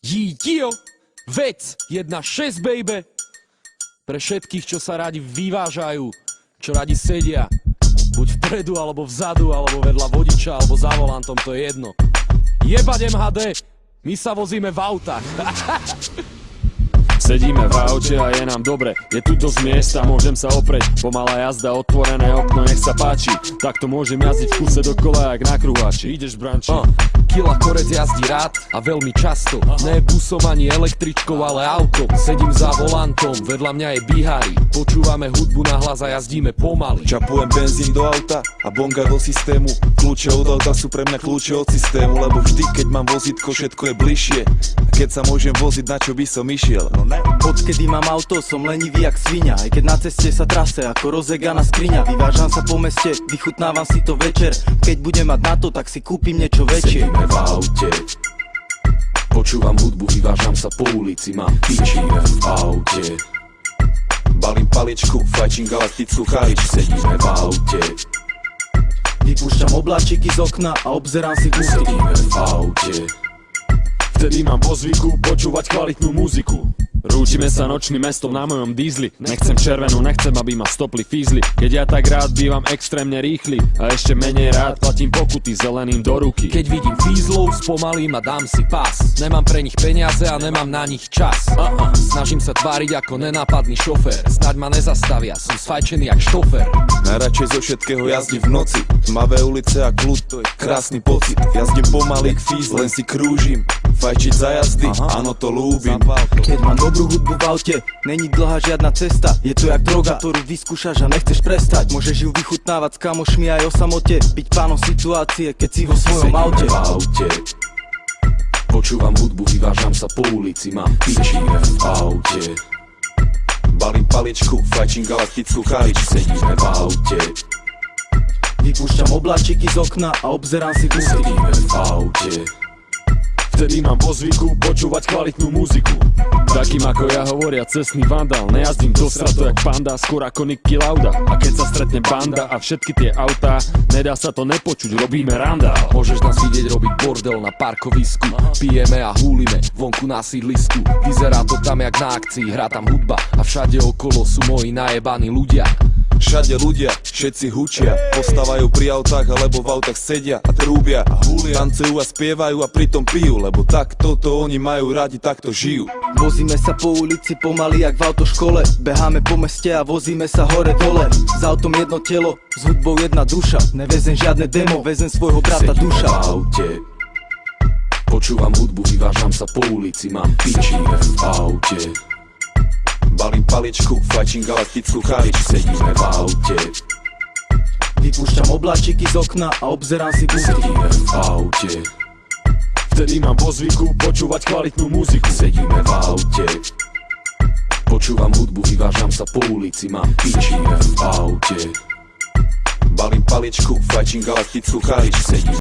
Jídio, vec 1.6, baby. Pre všetkých, čo sa radi vyvážajú, čo radi sedia, buď vpredu, alebo vzadu, alebo vedľa vodiča, alebo za volantom, to je jedno. Jebať MHD, my sa vozíme v autách. Sedíme v aute a je nám dobre, je tu dosť miesta, môžem sa oprieť. Pomalá jazda, otvorené okno, nech sa páči. Takto môžem jazdiť v kuse dokola jak na kruháči. Ideš, branči? Kila korec jazdí rád a veľmi často. Ne busom ani električkou, ale auto. Sedím za volantom, vedľa mňa je Bihari. Počúvame hudbu nahlas a jazdíme pomaly. Čapujem benzín do auta a bonga do systému. Kľúče od auta sú pre mňa kľúče od systému, lebo vždy, keď mám vozítko, všetko je bližšie. Keď sa môžem voziť, na čo by som išiel? No ne. Odkedy mám auto, som lenivý jak svinia. Aj keď na ceste sa trase ako rozeganá skriňa. Vyvážam sa po meste, vychutnávam si to večer. Keď budem mať na to, tak si kúpim niečo väčšie. Sedíme v aute, počúvam hudbu, vyvážam sa po ulici, mám pičíme v aute. Balím paličku, fajčím galaktickú charič. Sedíme v aute, Vypúšťam obláčiky z okna a obzerám si kúsky. sedíme v aute. Vtedy mám vo zvyku počúvať kvalitnú muziku. Rútime sa nočným mestom na mojom dízli. Nechcem červenú, nechcem, aby ma stopli fízli. Keď ja tak rád bývam extrémne rýchly a ešte menej rád platím pokuty zeleným do ruky. Keď vidím fízlov, spomalím a dám si pás. Nemám pre nich peniaze a nemám na nich čas. Snažím sa tváriť ako nenápadný šofér. Snáď ma nezastavia, som sfajčený jak štofer. Najradšej zo všetkého jazdím v noci. Tmavé ulice a kľud, to je krásny pocit. Jazdím pomaly k fíz, len si krúžim. Fajčiť za jazdy, áno, to ľúbim. Keď mám dobrú hudbu v aute, není dlhá žiadna cesta. Je to jak droga, ktorú vyskúšaš a nechceš prestať. Môžeš ju vychutnávať s kamošmi aj o samote. Byť pánom situácie, keď si vo svojom aute. V aute, počúvam hudbu, vyvážam sa po ulici, mám pičíme v aute. Balím paličku, fajčím galaktickú charič. Sedíme v aute, Vypúšťam obláčiky z okna a obzerám si kúsky. sedíme v aute. Vtedy mám vo zvyku počúvať kvalitnú muziku. Takým ako ja hovoria cestný vandál. Nejazdím do stratu jak panda, skôr ako Niki Lauda. A keď sa stretne banda a všetky tie autá, nedá sa to nepočuť, robíme randál. Môžeš nás vidieť robiť bordel na parkovisku. Pijeme a húlime vonku na sídlisku. Vyzerá to tam jak na akcii, hrá tam hudba a všade okolo sú moji najebaní ľudia. Všade ľudia, všetci hučia, postávajú pri autách alebo v autách sedia a trúbia a húlia. Tancujú a spievajú a pritom pijú, lebo tak toto oni majú radi, takto žijú. Vozíme sa po ulici pomaly jak v autoškole. Beháme po meste a vozíme sa hore dole. S autom jedno telo, s hudbou jedna duša. Nevezem žiadne demo, vezem svojho brata Sedím duša. v aute, počúvam hudbu, vyvážam sa po ulici, mám pičíme v aute. Balím paličku, fajčím galaktickú charič. Sedíme v aute, Vypúšťam obláčiky z okna a obzerám si kúsky. sedíme v aute, Vtedy mám vo zvyku počúvať kvalitnú muziku. sedíme v aute. Počúvam hudbu, vyvážam sa po ulici, mám pičíme v aute. Balím paličku, fajčím galaktickú charič. Sedíme